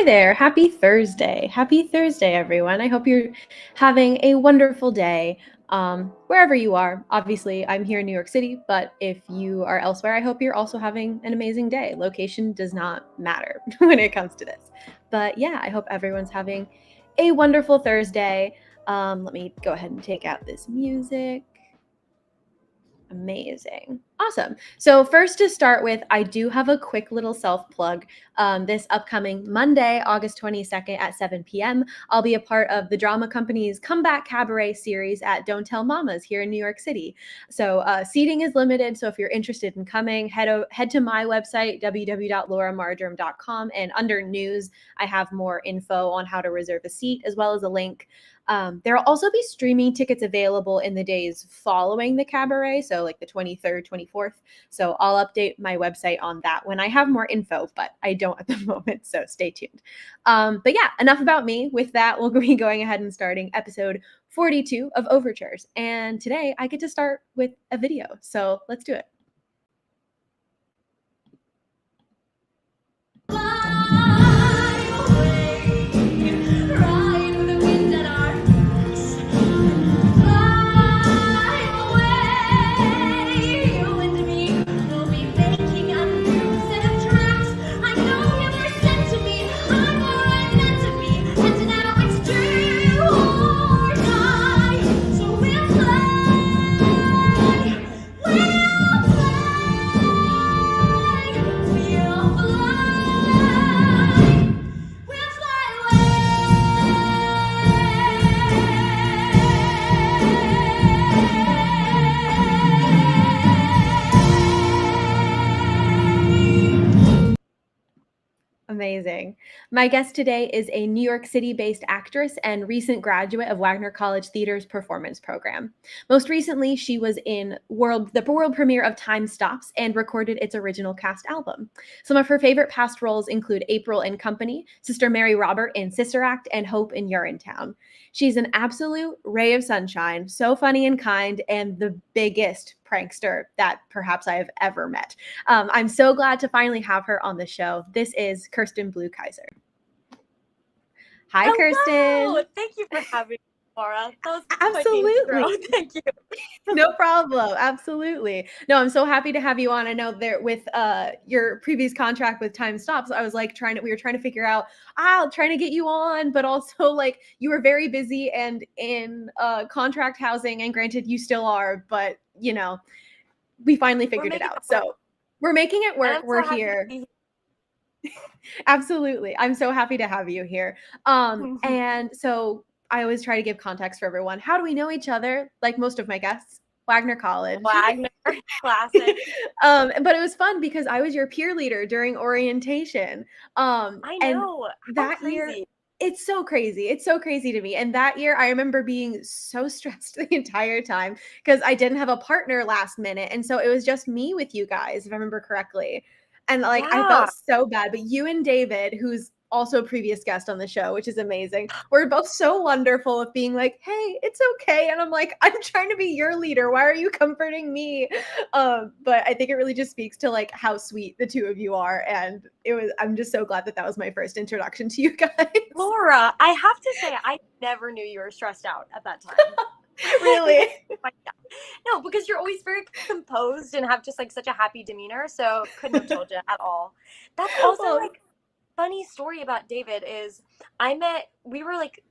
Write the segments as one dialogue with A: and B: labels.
A: Hi there. Happy Thursday. Happy Thursday, everyone. I hope you're having a wonderful day wherever you are. Obviously, I'm here in New York City, but if you are elsewhere, I hope you're also having an amazing day. Location does not matter when it comes to this. But yeah, I hope everyone's having a wonderful Thursday. Let me go ahead and take out this music. Amazing. Awesome. So first to start with, I do have a quick little self-plug. This upcoming Monday, August 22nd at 7 p.m., I'll be a part of the drama company's Comeback Cabaret series at Don't Tell Mamas here in New York City. So seating is limited, so if you're interested in coming, head to my website, www.loramarjoram.com, and under news, I have more info on how to reserve a seat, as well as a link. There will also be streaming tickets available in the days following the cabaret, so like the 23rd, 24th. So I'll update my website on that when I have more info, but I don't at the moment, so stay tuned. But yeah, enough about me. With that, we'll be going ahead and starting episode 42 of Overtures. And today I get to start with a video, so let's do it. Amazing. My guest today is a New York City-based actress and recent graduate of Wagner College Theater's performance program. Most recently, she was in the world premiere of Time Stops and recorded its original cast album. Some of her favorite past roles include April in Company, Sister Mary Robert in Sister Act, and Hope in Urinetown. She's an absolute ray of sunshine, so funny and kind, and the biggest prankster that perhaps I have ever met. I'm so glad to finally have her on the show. This is Kirsten Bleu Kaiser. Hi,
B: Hello!
A: Kirsten.
B: Thank you for having me, Lora. That was quite the
A: Absolutely.
B: intro. Thank you.
A: No problem. Absolutely. No, I'm so happy to have you on. I know there with your previous contract with Time Stops, I was like we were trying to figure out, trying to get you on, but also like you were very busy and in contract housing, and granted you still are, but you know, we finally figured it out. So we're making it work. We're here. Absolutely. I'm so happy to have you here. And so I always try to give context for everyone. How do we know each other? Like most of my guests, Wagner College.
B: Wagner, classic.
A: But it was fun because I was your peer leader during orientation.
B: I know.
A: And that year, it's so crazy. It's so crazy to me. And that year, I remember being so stressed the entire time because I didn't have a partner last minute. And so it was just me with you guys, if I remember correctly. And like, I felt so bad. But you and David, who's also a previous guest on the show, which is amazing, we're both so wonderful of being like, hey, it's okay. And I'm like, I'm trying to be your leader. Why are you comforting me? But I think it really just speaks to like how sweet the two of you are. And I'm just so glad that was my first introduction to you guys.
B: Lora, I have to say, I never knew you were stressed out at that time.
A: Really?
B: No, because you're always very composed and have just like such a happy demeanor. So couldn't have told you at all. That's also like funny story about David is we were like,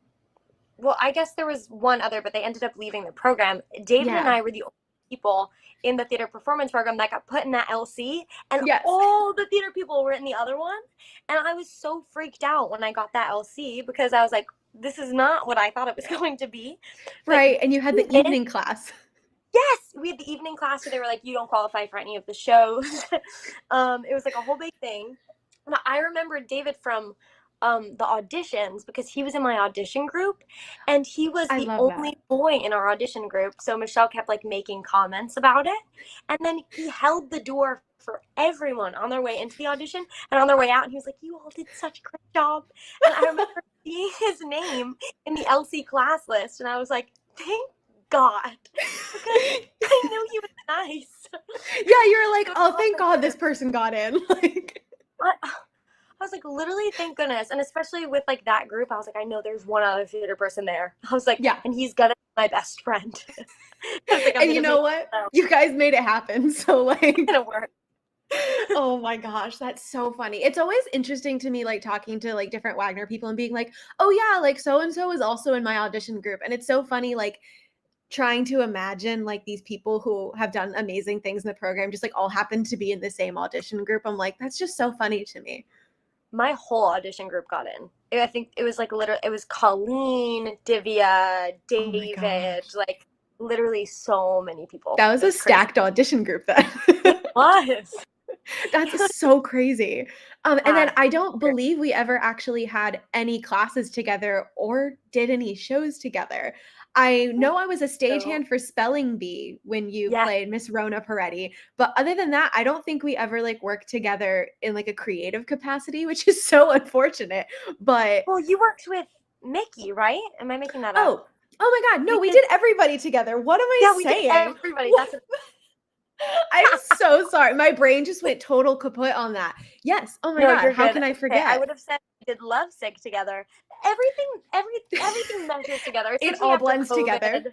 B: well, I guess there was one other, but they ended up leaving the program. David and I were the only people in the theater performance program that got put in that LC, and all the theater people were in the other one. And I was so freaked out when I got that LC because I was like, this is not what I thought it was going to be.
A: Right. And you had the evening class.
B: Yes, we had the evening class where they were like, you don't qualify for any of the shows. It was like a whole big thing. And I remember David from the auditions because he was in my audition group and he was the only boy in our audition group. So Michelle kept like making comments about it. And then he held the door for everyone on their way into the audition and on their way out. And he was like, you all did such a great job. And I remember seeing his name in the LC class list. And I was like, thank God, because I knew he was nice.
A: Yeah, you were like, oh, thank God this person got in. Like,
B: I was like, literally, thank goodness. And especially with like that group, I was like, I know there's one other theater person there. I was like, yeah, and he's gonna be my best friend.
A: Like, and you know what? You guys made it happen. So like,
B: it's gonna work.
A: Oh my gosh, that's so funny. It's always interesting to me, like talking to like different Wagner people and being like, oh yeah, like so-and-so is also in my audition group. And it's so funny, like trying to imagine like these people who have done amazing things in the program just like all happen to be in the same audition group. I'm like, that's just so funny to me.
B: My whole audition group got in. I think it was like it was Colleen, Divya, David, like literally so many people.
A: That was a stacked audition group then.
B: It was.
A: That's so crazy. And then I don't believe we ever actually had any classes together or did any shows together. I know I was a stagehand for Spelling Bee when you played Miss Rona Peretti, but other than that, I don't think we ever like worked together in like a creative capacity, which is so unfortunate. But
B: well, you worked with Mickey, right? Am I making that up?
A: Oh my God, no, we did everybody together. What am I saying?
B: We did everybody. That's
A: I'm so sorry. My brain just went total kaput on that. Yes. Oh my God. How can I forget?
B: I would have said we did Lovesick together. Everything meshes together.
A: It all blends together.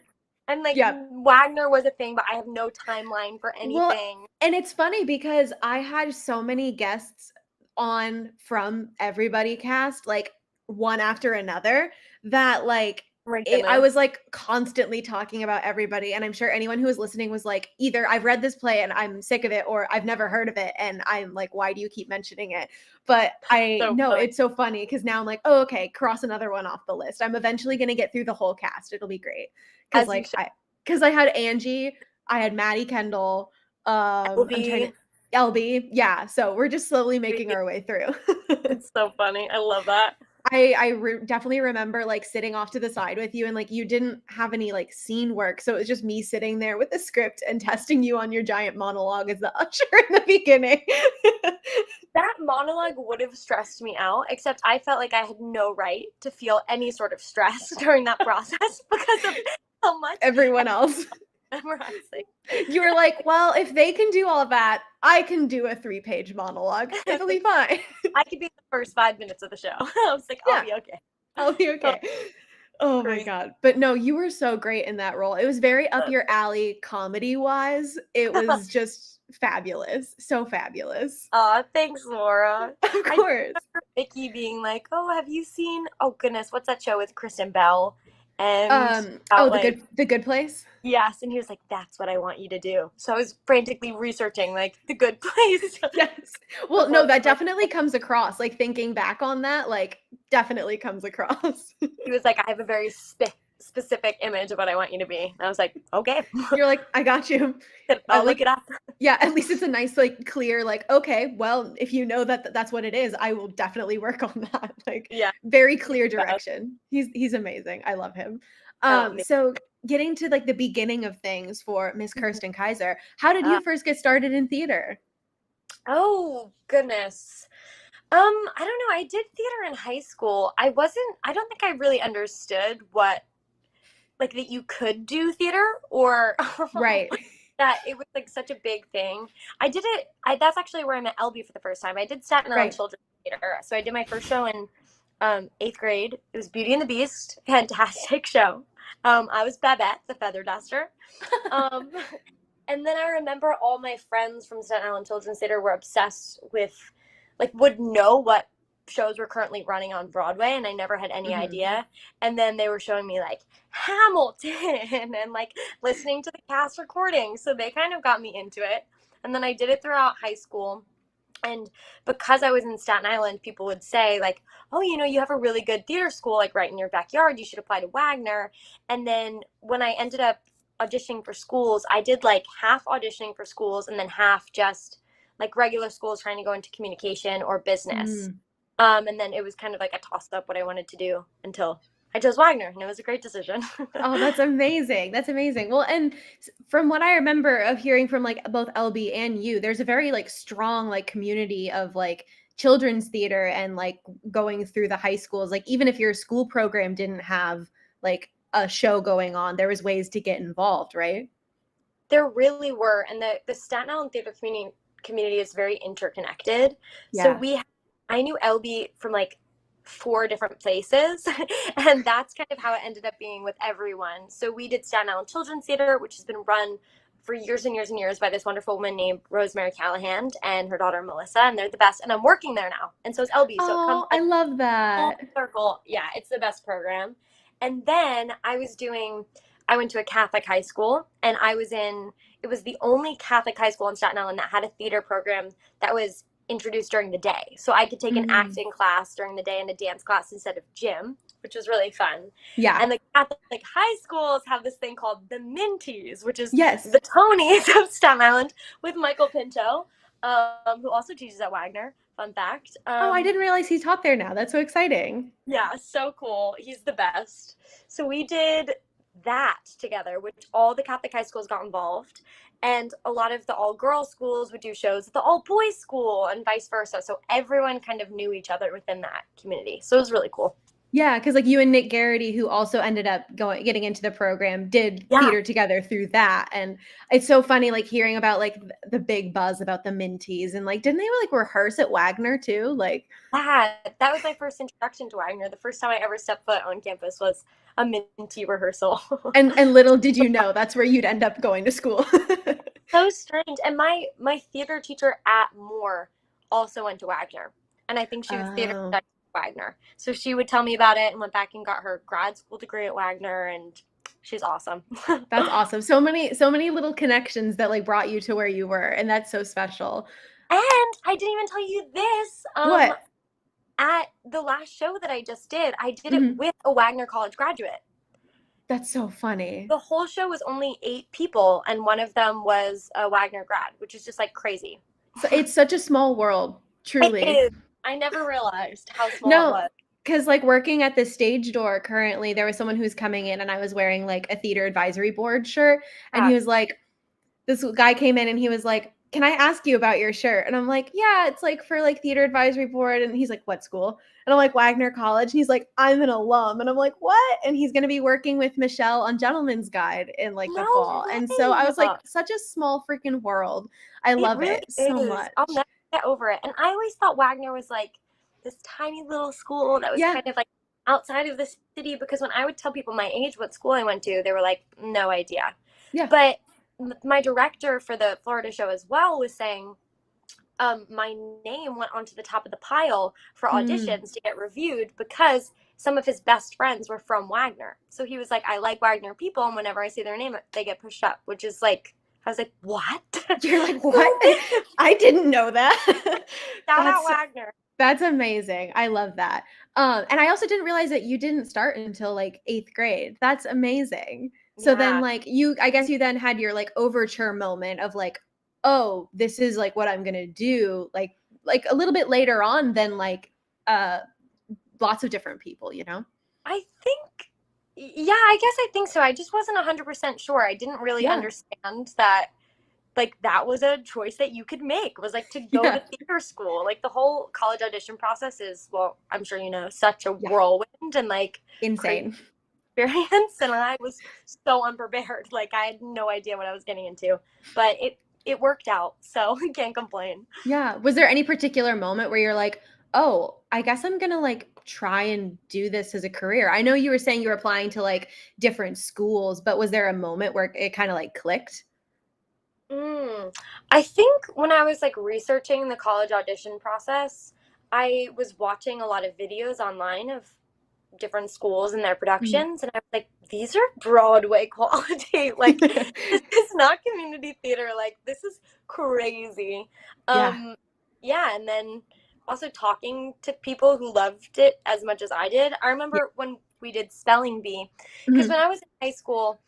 B: And like Wagner was a thing, but I have no timeline for anything. Well,
A: and it's funny because I had so many guests on from Everybody Cast, like one after another, that like I was like constantly talking about everybody. And I'm sure anyone who was listening was like, either I've read this play and I'm sick of it, or I've never heard of it. And I'm like, why do you keep mentioning it? But I know it's so funny because now I'm like, oh, okay, cross another one off the list. I'm eventually going to get through the whole cast. It'll be great. Because like, I had Angie, I had Maddie Kendall, LB. Yeah. So we're just slowly making our way through.
B: It's so funny. I love that.
A: I definitely remember like sitting off to the side with you and like you didn't have any like scene work. So it was just me sitting there with the script and testing you on your giant monologue as the usher in the beginning.
B: That monologue would have stressed me out, except I felt like I had no right to feel any sort of stress during that process because of how much
A: everyone else
B: memorizing.
A: You were like, well, if they can do all of that, I can do a 3-page monologue. It'll be fine.
B: I could be the first 5 minutes of the show. I was like, I'll be okay.
A: I'll be okay. Oh my
B: Crazy.
A: god. But no, you were so great in that role. It was very up your alley comedy-wise. It was just fabulous. So fabulous.
B: Aw, thanks, Laura.
A: Of
B: I
A: course.
B: remember Vicky being like, "Oh, have you seen? Oh goodness, what's that show with Kristen Bell?" And
A: Oh,
B: about like,
A: The Good Place?
B: yes, and he was like, "That's what I want you to do." So I was frantically researching like the good place
A: Yes. Well,
B: before
A: no,
B: we
A: that
B: went.
A: definitely comes across, like, thinking back on that, like, definitely comes across.
B: He was like, "I have a very specific image of what I want you to be." And I was like, "Okay,
A: You're like, "I got you." I
B: I'll look
A: like
B: it up."
A: yeah, at least it's a nice, like, clear, like, "Okay, well, if you know that that's what it is, I will definitely work on that." Like,
B: Yeah,
A: very
B: he's
A: clear
B: the best.
A: direction. He's amazing. I love him.
B: Oh man.
A: So getting to, like, the beginning of things for Miss
B: Mhm.
A: Kirsten Kaiser, how did
B: Uh,
A: you first get started in theater?
B: oh goodness. I don't know. I did theater in high school. I don't think I really understood what, like, that you could do theater or
A: Right.
B: that it was like such a big thing. I did it. That's actually where I met LB for the first time. I did Staten Island
A: Right.
B: Children's Theater. So I did my first show in eighth grade. It was Beauty and the Beast. Fantastic show. I was Babette, the feather duster. Um, and then I remember all my friends from Staten Island Children's Theater were obsessed with, like, would know what shows were currently running on Broadway, and I never had any
A: Mhm.
B: idea. And then they were showing me like Hamilton and like listening to the cast recordings, so they kind of got me into it. And then I did it throughout high school. And because I was in Staten Island, people would say, like, "Oh, you have a really good theater school, like right in your backyard. You should apply to Wagner." And then when I ended up auditioning for schools, I did like half auditioning for schools and then half just like regular schools trying to go into communication or business.
A: Mm.
B: And then it was kind of like a toss up what I wanted to do until I chose Wagner, and it was a great decision.
A: Oh, that's amazing. That's amazing. Well, and from what I remember of hearing from like both LB and you, there's a very like strong like community of like children's theater and like going through the high schools. Like even if your school program didn't have like a show going on, there was ways to get involved, right?
B: There really were, and the Staten Island theater community is very interconnected. So
A: Yeah.
B: I knew LB from like four different places, and that's kind of how it ended up being with everyone. So we did Staten Island Children's Theater, which has been run for years and years and years by this wonderful woman named Rosemary Callahan and her daughter Melissa, and they're the best. And I'm working there now, and so is LB. So it comes
A: Oh, I
B: like
A: love
B: full
A: that.
B: circle. Yeah, it's the best program. And then I went to a Catholic high school, and it was the only Catholic high school in Staten Island that had a theater program that was introduced during the day. So I could take an
A: Mm.
B: acting class during the day and a dance class instead of gym, which was really fun.
A: Yeah.
B: And the Catholic high schools have this thing called the Minties, which is
A: Yes.
B: the Tonys of Staten Island with Michael Pinto, who also teaches at Wagner. Fun fact.
A: Oh, I didn't realize he taught there now. That's so exciting.
B: Yeah, so cool. He's the best. So we did that together, which all the Catholic high schools got involved. And a lot of the all girls schools would do shows at the all boys school and vice versa. So everyone kind of knew each other within that community. So it was really cool.
A: Yeah, because like you and Nick Garrity, who also ended up getting into the program, did
B: Yeah,
A: theater together through that, and it's so funny, like, hearing about, like, the big buzz about the Minties, and, like, didn't they, like, rehearse at Wagner too? Like
B: that was my first introduction to Wagner. The first time I ever stepped foot on campus was a Minty rehearsal.
A: and little did you know that's where you'd end up going to school.
B: So strange. And my theater teacher at Moore also went to Wagner, and I think she was theater
A: Oh,
B: production at Wagner. So she would tell me about it and went back and got her grad school degree at Wagner, and she's awesome.
A: that's awesome. So many little connections that, like, brought you to where you were, and that's so special.
B: And I didn't even tell you this.
A: What?
B: At the last show that I just did, I did it
A: Mhm.
B: with a Wagner College graduate.
A: That's so funny.
B: The whole show was only 8 people, and one of them was a Wagner grad, which is just like crazy.
A: So it's such a small world,
B: It
A: truly.
B: is. I never realized how small it
A: No,
B: was.
A: because like, working at the stage door currently, there was someone who's coming in, and I was wearing, like, a theater advisory board shirt, and
B: Yeah.
A: he was like this guy came in, and he was like, "Can I ask you about your shirt?" And I'm like, "Yeah, it's, like, for, like, theater advisory board," and he's like, "What school?" And I'm like, "Wagner College," and he's like, "I'm an alum," and I'm like, "What?" And he's gonna be working with Michelle on Gentleman's Guide in, like, the
B: No
A: fall, and so I was like,
B: way.
A: such a small freaking world. I
B: It
A: love
B: really
A: it so
B: is. I'll
A: much.
B: never get over it. And I always thought Wagner was like this tiny little school that was
A: Yeah.
B: kind of like outside of the city, because when I would tell people my age, what school I went to, they were like, no idea.
A: Yeah.
B: But my director for the Florida show as well was saying, my name went onto the top of the pile for
A: Mm.
B: auditions to get reviewed because some of his best friends were from Wagner. So he was like, I like Wagner people, and whenever I say their name, they get pushed up, which is like, I was like, what?
A: You're like, what?
B: So big.
A: I didn't know that.
B: Shout out
A: That's
B: Wagner.
A: that's amazing. I love that. And I also didn't realize that you didn't start until like 8th grade. That's amazing. So then
B: Yeah.
A: like I guess you then had your like overture moment of like, oh, this is like what I'm gonna do, like a little bit later on than like uh lots of different people, you know?
B: I think, yeah, I guess I think so. I just wasn't 100% sure. I didn't really
A: Yeah.
B: understand that, like, that was a choice that you could make, was like to go
A: Yeah.
B: to theater school. Like, the whole college audition process is, well, I'm sure you know, such a
A: Yeah.
B: whirlwind and like crazy
A: Insane.
B: experience. And I was so unprepared. Like, I had no idea what I was getting into, but it worked out. So I can't complain.
A: Yeah. Was there any particular moment where you're like, "Oh, I guess I'm gonna, like, try and do this as a career?" I know you were saying you were applying to, like, different schools, but was there a moment where it kinda, like, clicked?
B: Mm. I think when I was like researching the college audition process, I was watching a lot of videos online of different schools and their
A: Mhm.
B: productions, and I was like, these are Broadway quality. Like, this is not community theater. Like, this is crazy.
A: Yeah.
B: Um, yeah, and then also talking to people who loved it as much as I did. I
A: Yeah.
B: remember when we did spelling bee, because
A: Mhm.
B: when I was in high school,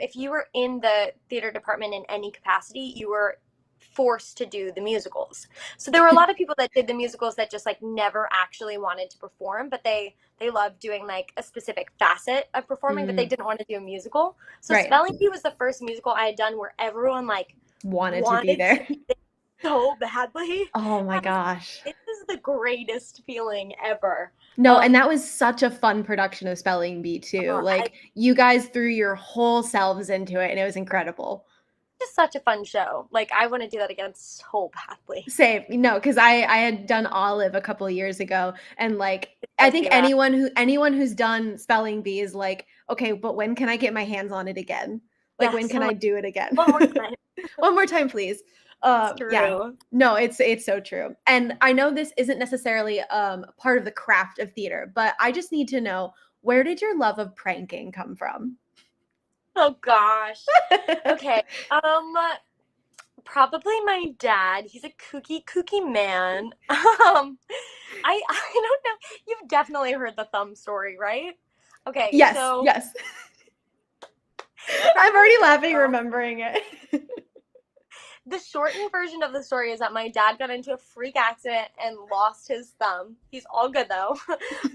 B: if you were in the theater department in any capacity, you were forced to do the musicals. So there were a lot of people that did the musicals that just like never actually wanted to perform, but they loved doing like a specific facet of performing, but they
A: Mm.
B: didn't want to do a musical. So
A: Right.
B: Spelling Bee was the first musical I had done where everyone like
A: Wanted to be
B: wanted to
A: there.
B: be there so badly.
A: Oh my
B: I was
A: gosh.
B: like, this is the greatest feeling ever.
A: No, and
B: Um,
A: that was such a fun production of Spelling Bee too.
B: I
A: Like, you guys threw your whole selves into it, and it was incredible.
B: just such a fun show. Like I want to do that again so badly.
A: Same. No, because I had done Olive a couple years ago, and, like, I
B: So
A: think
B: too rad.
A: anyone who's done Spelling Bee is like, "Okay, but when can I get my hands on it again? Like, when
B: Yes,
A: can
B: I'm
A: I
B: like,
A: do it again?
B: one more time.
A: One more time, please."
B: It's
A: Yeah.
B: true.
A: No, it's so true, and I know this isn't necessarily, part of the craft of theater, but I just need to know, where did your love of pranking come from?
B: Oh gosh. Okay. Probably my dad. He's a kooky man. I don't know. You've definitely heard the thumb story, right? Okay,
A: Yes,
B: so
A: yes. I'm
B: freshman
A: already
B: year
A: laughing
B: though,
A: remembering it.
B: the shortened version of the story is that my dad got into a freak accident and lost his thumb. He's all good though.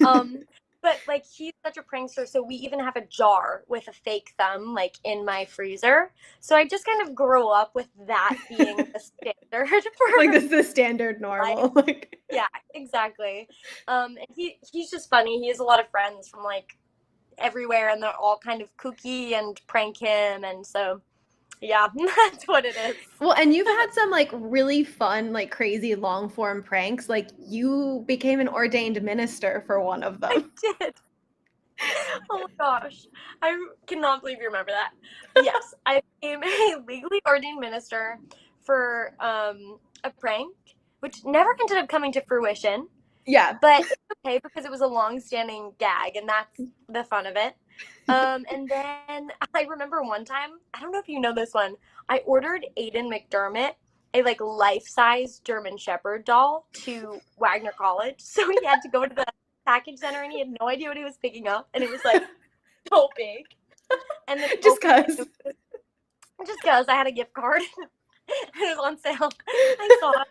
B: um, but like he's such a prankster, so we even have a jar with a fake thumb like in my freezer. So I just kind of grew up with that being the standard
A: Like,
B: for
A: this is the standard
B: life.
A: normal, like
B: Yeah, exactly. And he's just funny. He has a lot of friends from like everywhere, and they're all kind of kooky and prank him, and so yeah, that's what it is.
A: well, and you've had some, like, really fun, like, crazy long form pranks, like, you became an ordained minister for one of
B: I
A: them.
B: did. Oh my gosh, I cannot believe you remember that. Yes, I became a legally ordained minister for a prank, which never ended up coming to fruition.
A: Yeah.
B: But it's okay because it was a long-standing gag, and that's the fun of it. And then I remember one time, I don't know if you know this one, I ordered Aiden McDermott a like life-size German Shepherd doll to Wagner College. So he had to go to the package center and he had no idea what he was picking up, and it was like so big. And then
A: Just
B: opening it,
A: 'cause.
B: just because I had a gift card, it was on sale. I saw it,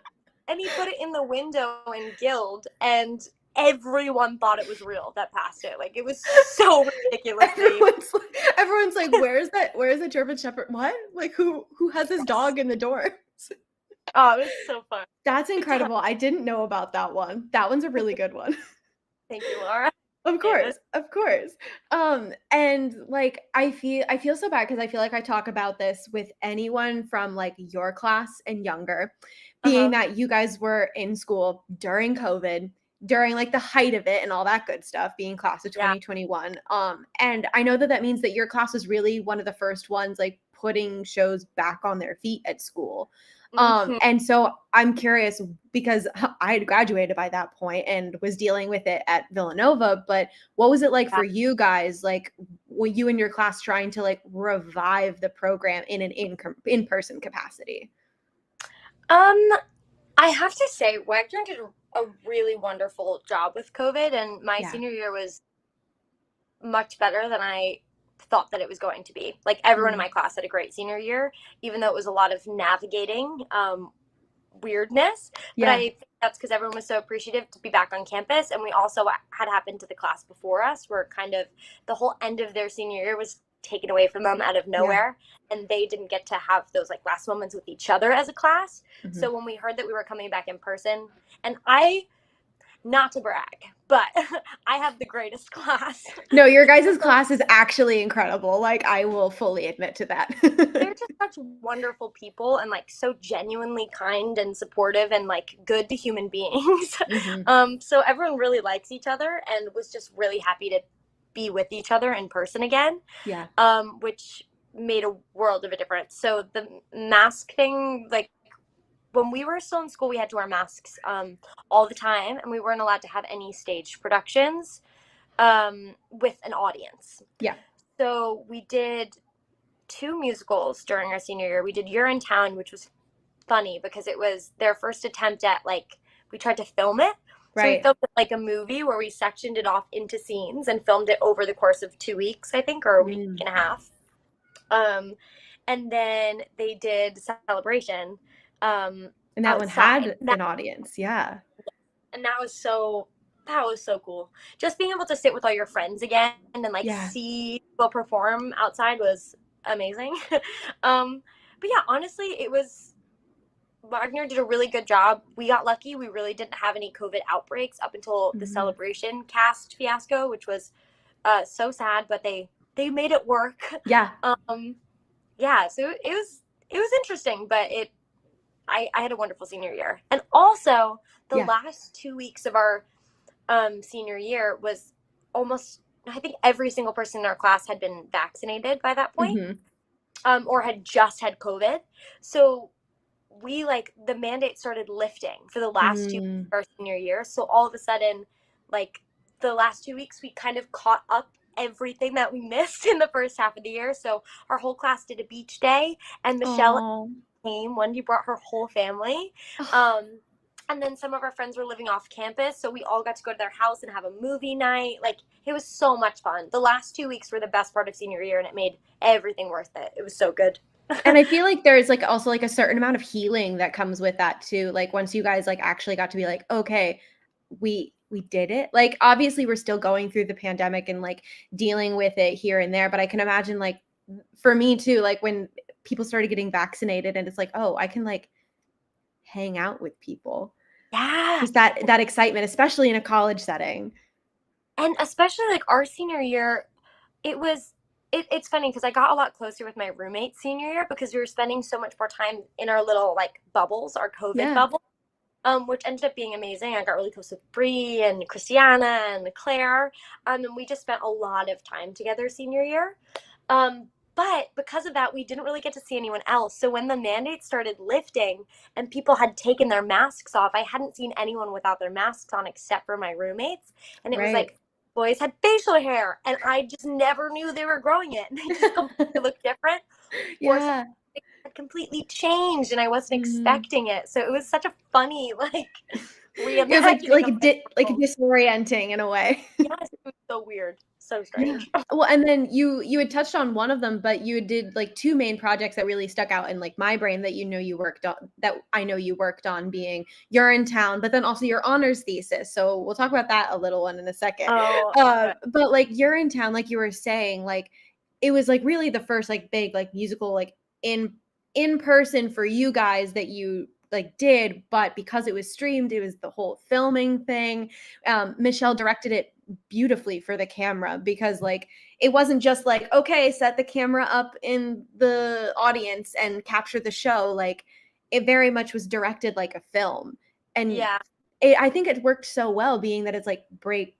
B: and he put it in the window in Guild, and everyone thought it was real that passed it. Like it was so ridiculously.
A: Everyone's like, where's the German Shepherd? What? Like, who has his
B: Yes.
A: dog in the door?
B: Oh, it was so fun.
A: That's
B: Good time.
A: incredible. I didn't know about that one. That one's a really good one.
B: Thank you, Laura.
A: Of
B: Appreciate it.
A: course, of course. And like I feel so bad because I feel like I talk about this with anyone from like your class and younger,
B: Uh
A: being
B: huh.
A: that you guys were in school during COVID. during like the height of it and all that good stuff, being class of 2021. And I know that means that your class was really one of the first ones like putting shows back on their feet at school. And so I'm curious because I had graduated by that point and was dealing with it at Villanova, but what was it like for you guys? Like, were you and your class trying to like revive the program in an in-person capacity?
B: I have to say, Wagner did a really wonderful job with COVID, and my senior year was much better than I thought that it was going to be. Like, everyone in my class had a great senior year, even though it was a lot of navigating weirdness. But I think that's because everyone was so appreciative to be back on campus, and we also had happened to the class before us, where kind of the whole end of their senior year was taken away from them out of nowhere, and they didn't get to have those like last moments with each other as a class. So when we heard that we were coming back in person, and not to brag, but I have the greatest class.
A: No, your guys' class is actually incredible. Like, I will fully admit to that.
B: They're just such wonderful people and like so genuinely kind and supportive and like good human beings. So everyone really likes each other and was just really happy to be with each other in person again. Which made a world of a difference. So the mask thing, like, when we were still in school, we had to wear masks all the time, and we weren't allowed to have any stage productions with an audience. So we did 2 musicals during our senior year. We did You're in Town, which was funny because it was their first attempt at, like, we tried to film it. So we filmed it like a movie where we sectioned it off into scenes and filmed it over the course of 2 weeks, I think, or a week and a half. And then they did Celebration.
A: And that
B: outside.
A: one had an audience,
B: And that was so cool. Just being able to sit with all your friends again and like see people perform outside was amazing. But yeah, honestly, Wagner did a really good job. We got lucky. We really didn't have any COVID outbreaks up until the Celebration cast fiasco, which was so sad, but they made it work. So it was interesting, but I had a wonderful senior year. And also the last 2 weeks of our senior year was almost, I think every single person in our class had been vaccinated by that point, or had just had COVID. So we, like, the mandate started lifting for the last 2 weeks of our senior year. So all of a sudden, like, the last 2 weeks, we kind of caught up everything that we missed in the first half of the year. So our whole class did a beach day, and Michelle came. Wendy brought her whole family. And then some of our friends were living off campus, so we all got to go to their house and have a movie night. Like, it was so much fun. The last 2 weeks were the best part of senior year, and it made everything worth it. It was so good.
A: And I feel like there's like also like a certain amount of healing that comes with that too. Like, once you guys like actually got to be like, okay, we did it. Like, obviously we're still going through the pandemic and like dealing with it here and there, but I can imagine, like, for me too, like when people started getting vaccinated and it's like, oh, I can like hang out with people. Just that excitement, especially in a college setting.
B: And especially like our senior year, it's funny because I got a lot closer with my roommates senior year because we were spending so much more time in our little like bubbles, our COVID bubble, which ended up being amazing. I got really close with Bree and Christiana and Claire, and we just spent a lot of time together senior year. But because of that, we didn't really get to see anyone else. So when the mandate started lifting and people had taken their masks off, I hadn't seen anyone without their masks on except for my roommates. And it was like, boys had facial hair, and I just never knew they were growing it. They just completely looked different. Or something had completely changed, and I wasn't expecting it. So it was such a funny, like, reimagining.
A: It was like disorienting in a way.
B: Yes, it was so weird. So strange.
A: Well, and then you had touched on one of them, but you did like 2 main projects that really stuck out in like my brain that you worked on, that I know you worked on, being You're in Town, but then also your honors thesis. So we'll talk about that a little one in a second. But like You're in Town, like you were saying, like it was like really the first like big like musical like in person for you guys that you like did, but because it was streamed, it was the whole filming thing. Michelle directed it beautifully for the camera because like it wasn't just like, okay, set the camera up in the audience and capture the show. Like, it very much was directed like a film. And I think it worked so well, being that it's like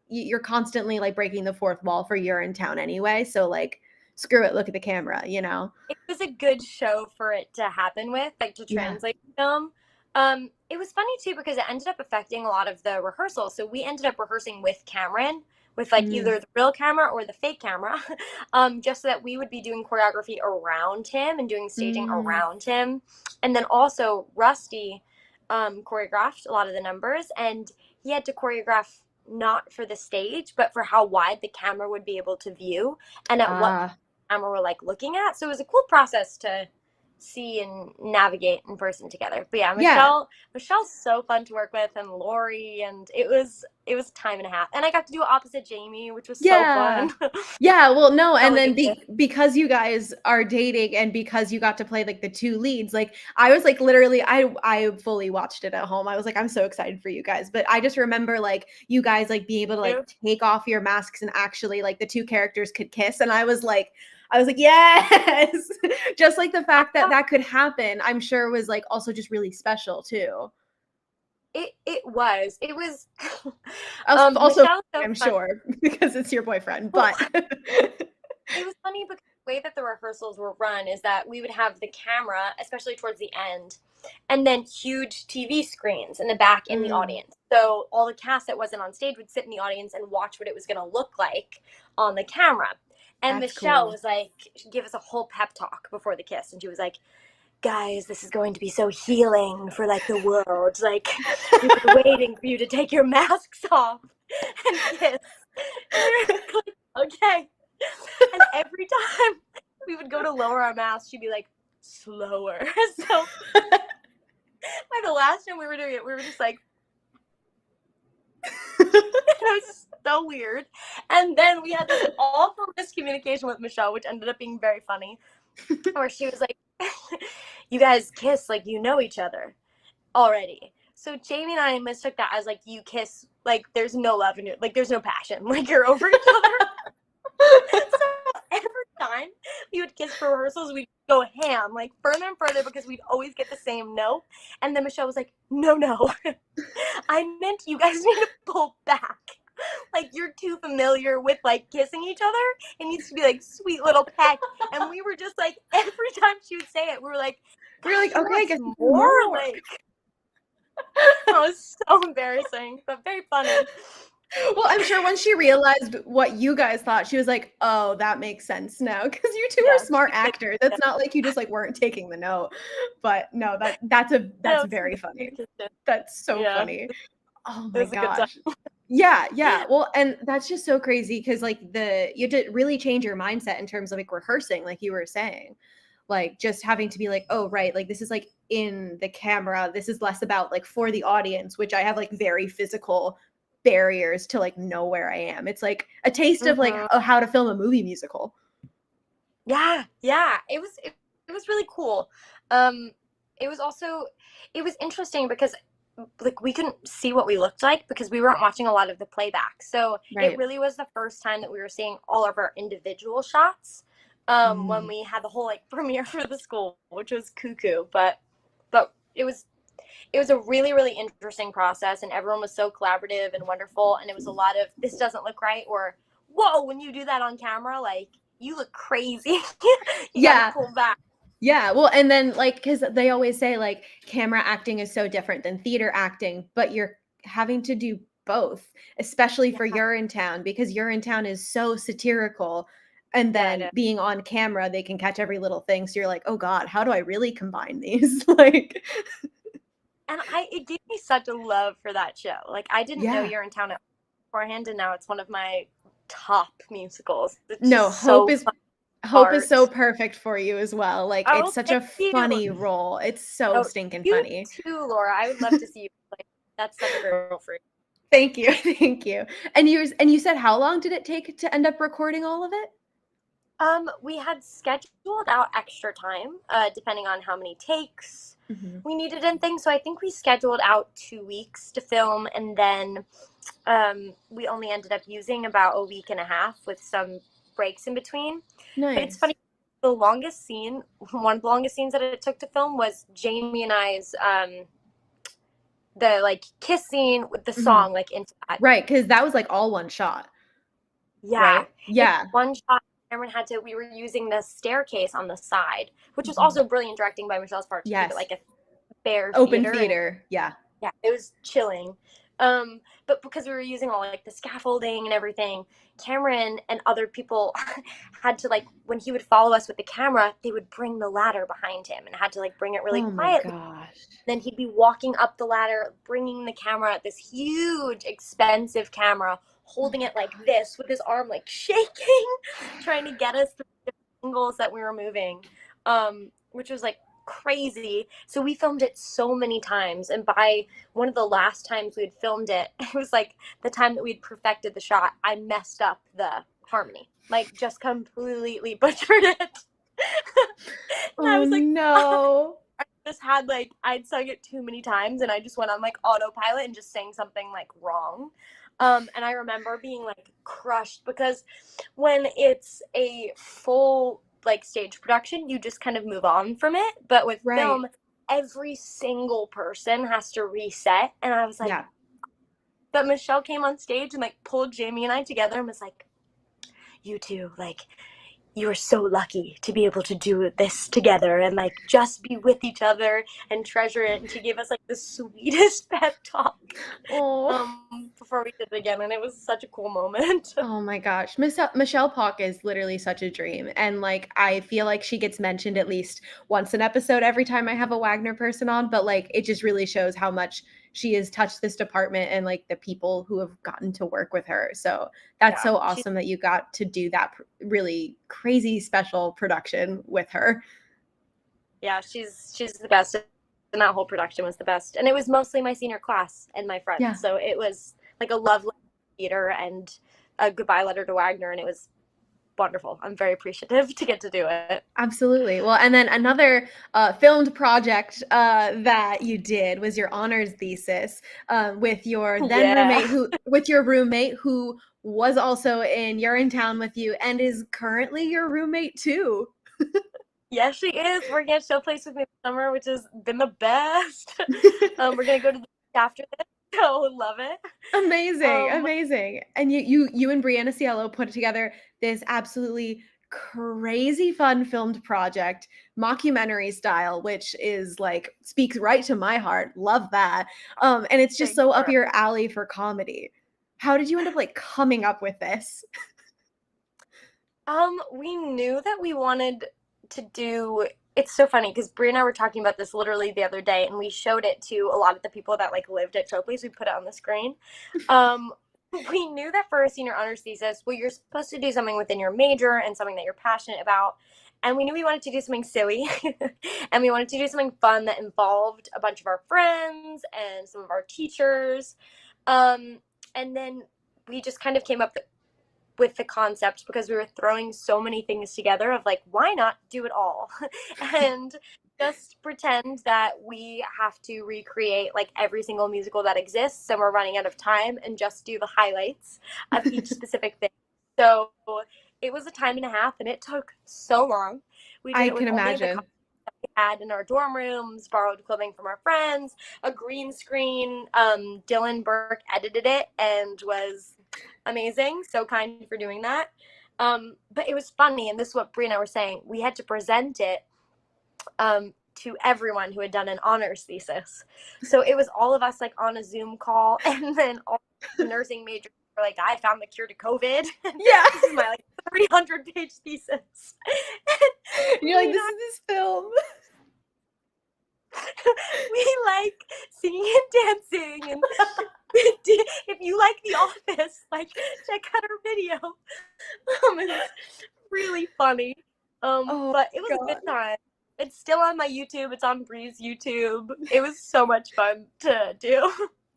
A: you're constantly like breaking the fourth wall for you're in town anyway. So like, screw it, look at the camera, you know?
B: It was a good show for it to happen with, like to
A: Yeah.
B: translate film. It was funny too because it ended up affecting a lot of the rehearsals. So we ended up rehearsing with Cameron, with like
A: Mm.
B: either the real camera or the fake camera, just so that we would be doing choreography around him and doing staging
A: Mm.
B: around him. And then also Rusty choreographed a lot of the numbers, and he had to choreograph not for the stage, but for how wide the camera would be able to view and at what
A: Ah,
B: camera we're like looking at. So it was a cool process to see and navigate in person together. But yeah,
A: yeah.
B: Michelle's so fun to work with, and Lori, and it was time and a half. And I got to do opposite Jamie, which was so
A: Yeah.
B: fun.
A: Yeah, well, no,
B: Felt
A: and
B: like
A: then
B: a gift.
A: because you guys are dating and because you got to play like the two leads, like I was like literally I fully watched it at home. I was like, I'm so excited for you guys. But I just remember like you guys like being able to like take off your masks and actually like the two characters could kiss. And I was like, yes. Just like the fact that that could happen, I'm sure was like also just really special too.
B: It was
A: Also,
B: Michelle's so
A: I'm
B: fun.
A: sure because it's your boyfriend,
B: Well,
A: but
B: it was funny because the way that the rehearsals were run is that we would have the camera, especially towards the end, and then huge TV screens in the back in the
A: Mm,
B: audience. So all the cast that wasn't on stage would sit in the audience and watch what it was going to look like on the camera. And
A: that's
B: Michelle
A: cool.
B: was like, give us a whole pep talk before the kiss. And she was like, guys, this is going to be so healing for like the world. Like, we've been waiting for you to take your masks off and kiss. And we were like, okay. And every time we would go to lower our masks, she'd be like, slower. So by the last time we were doing it, we were just like, it was so weird. And then we had this awful miscommunication with Michelle, which ended up being very funny, where she was like, you guys kiss like you know each other already. So Jamie and I mistook that as like you kiss like there's no love in it, like there's no passion, like you're over each other. So every time we would kiss for rehearsals, we'd go ham, like further and further because we'd always get the same no. And then Michelle was like, no. I meant you guys need to pull back. Like you're too familiar with like kissing each other. It needs to be like sweet little peck. And we were just like every time she would say it, we were like,
A: We're like,
B: she
A: okay, I
B: wants
A: guess
B: more.
A: more.
B: Like that was so embarrassing, but very funny.
A: Well, I'm sure once she realized what you guys thought, she was like, "Oh, that makes sense now." Because you two are
B: Yes.
A: smart actors. It's not like you just like weren't taking the note. But no, that's very funny. That's so
B: Yeah.
A: funny. Oh
B: It
A: my
B: was a good time.
A: gosh. Yeah, yeah. Well, and that's just so crazy because like you had to really change your mindset in terms of like rehearsing, like you were saying. Like just having to be like, oh right, like this is like in the camera. This is less about like for the audience, which I have like very physical barriers to like know where I am. It's like a taste of like how to film a movie musical.
B: Yeah, it was really cool. It was also it was interesting because like we couldn't see what we looked like because we weren't watching a lot of the playback. So it
A: Right.
B: really was the first time that we were seeing all of our individual shots when
A: Mm.
B: we had the whole like premiere for the school, which was cuckoo. But it was a really really interesting process, and everyone was so collaborative and wonderful. And it was a lot of this doesn't look right, or whoa, when you do that on camera, like you look crazy. You got to
A: Yeah.
B: pull back.
A: Yeah. Well, and then like, because they always say like camera acting is so different than theater acting, but you're having to do both, especially for
B: Yeah,
A: Urinetown, because Urinetown is so satirical. And
B: yeah, it
A: then
B: is.
A: being on camera, they can catch every little thing. So you're like, oh God, how do I really combine these? Like,
B: And it gave me such a love for that show. Like I didn't know
A: yeah.
B: You're in Town beforehand, and now it's one of my top musicals. It's
A: No,
B: just so fun
A: Hope is so
B: art.
A: perfect for you as well. Like, it's
B: Oh,
A: such
B: thank
A: a
B: you.
A: funny role. It's so
B: Oh,
A: stinking
B: you
A: funny.
B: too, Laura. I would love to see you play. That's such a great role for you.
A: Thank you. Thank you. And you said how long did it take to end up recording all of it?
B: We had scheduled out extra time, depending on how many takes
A: Mhm.
B: we needed and things. So I think we scheduled out 2 weeks to film, and then we only ended up using about a week and a half with some breaks in between. But it's
A: Nice.
B: funny, the longest scene, one of the longest scenes that it took to film was Jamie and I's the like kiss scene with the
A: Mhm.
B: song like into that.
A: Right, because that was like all one shot,
B: Yeah.
A: right?
B: In
A: Yeah.
B: one shot, Cameron had to, we were using the staircase on the side, which was
A: Mhm.
B: also brilliant directing by Michelle's part to keep it
A: Yes.
B: like a bare
A: Open
B: theater. And
A: theater. Yeah.
B: yeah, it was chilling. But because we were using all like the scaffolding and everything, Cameron and other people had to like, when he would follow us with the camera, they would bring the ladder behind him and had to like bring it really
A: Oh my
B: quietly.
A: gosh.
B: Then he'd be walking up the ladder, bringing the camera, this huge, expensive camera, holding it like this with his arm like shaking, trying to get us through the angles that we were moving, which was like crazy. So we filmed it so many times, and by one of the last times we had filmed it, it was like the time that we'd perfected the shot, I messed up the harmony, like just completely butchered it. And I
A: Oh
B: was like,
A: no.
B: I just had like, I'd sung it too many times and I just went on like autopilot and just sang something like wrong. And I remember being like crushed because when it's a full like stage production, you just kind of move on from it. But with
A: Right.
B: film, every single person has to reset. And I was like,
A: Yeah.
B: but Michelle came on stage and like pulled Jamie and I together and was like, you two, like, you are so lucky to be able to do this together and like just be with each other and treasure it. And she gave us like the sweetest pep talk
A: Oh.
B: before we did it again, and it was such a cool moment.
A: Oh my gosh. Michelle Pock is literally such a dream. And like I feel like she gets mentioned at least once an episode every time I have a Wagner person on, but like it just really shows how much she has touched this department and like the people who have gotten to work with her. So that's
B: Yeah,
A: so awesome that you got to do that really crazy special production with her.
B: yeah, she's the best, and that whole production was the best. And it was mostly my senior class and my friends,
A: Yeah.
B: so it was like a lovely theater and a goodbye letter to Wagner, and it was wonderful. I'm very appreciative to get to do it.
A: Absolutely. Well, and then another filmed project that you did was your honors thesis with your then
B: Yeah.
A: roommate who was also in You're in Town with You and is currently your roommate too.
B: Yes, she is working at Showplace with me this summer, which has been the best. We're gonna go to the after this, so love it.
A: Amazing. And you and Brianna Cielo put together this absolutely crazy fun filmed project, mockumentary style, which is like speaks right to my heart. Love that. And it's just so up your alley for comedy. How did you end up like coming up with this?
B: We knew that we wanted to do. It's so funny because Brie and I were talking about this literally the other day, and we showed it to a lot of the people that like lived at Showplace. We put it on the screen. We knew that for a senior honors thesis, well, you're supposed to do something within your major and something that you're passionate about. And we knew we wanted to do something silly and we wanted to do something fun that involved a bunch of our friends and some of our teachers. And then we just kind of came up with the concept because we were throwing so many things together of like, why not do it all? And just pretend that we have to recreate like every single musical that exists and we're running out of time and just do the highlights of each specific thing. So it was a time and a half and it took so long. We did
A: I
B: it with
A: can
B: only the
A: imagine.
B: we had in our dorm rooms, borrowed clothing from our friends, a green screen. Dylan Burke edited it and was amazing. So kind for doing that. But it was funny, and this is what Brie and I were saying. We had to present it to everyone who had done an honors thesis. So it was all of us like on a Zoom call, and then all the nursing majors were like, I found the cure to COVID.
A: Yeah.
B: This is my like 300-page thesis.
A: And you're like, this is this film.
B: We like singing and dancing, and if you like The Office, like check out our video. It's really funny.
A: Oh
B: But it was
A: God.
B: a good time. It's still on my YouTube. It's on Bree's YouTube. It was so much fun to do.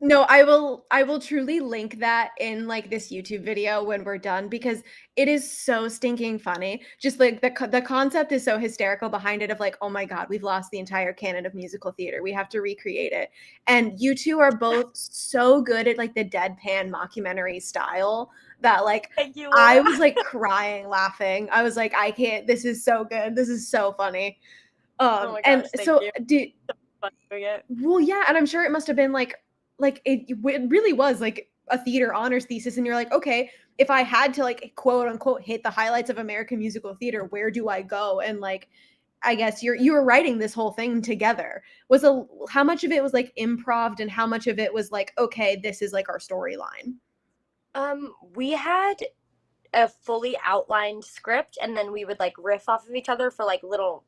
A: No, I will truly link that in like this YouTube video when we're done because it is so stinking funny. Just like the concept is so hysterical behind it of like, oh my God, we've lost the entire canon of musical theater. We have to recreate it. And you two are both so good at like the deadpan mockumentary style that like
B: Thank you,
A: I
B: Lora.
A: was like crying laughing. I was like, I can't, this is so good. This is so funny.
B: Oh my
A: And
B: gosh, thank
A: so
B: you.
A: do
B: So fun doing it.
A: well, yeah, and I'm sure it must have been like like it really was like a theater honors thesis, and you're like, okay, if I had to like quote unquote hit the highlights of American musical theater, where do I go? And like, I guess you were writing this whole thing together. How much of it was like improv, and how much of it was like, okay, this is like our storyline?
B: We had a fully outlined script, and then we would like riff off of each other for like little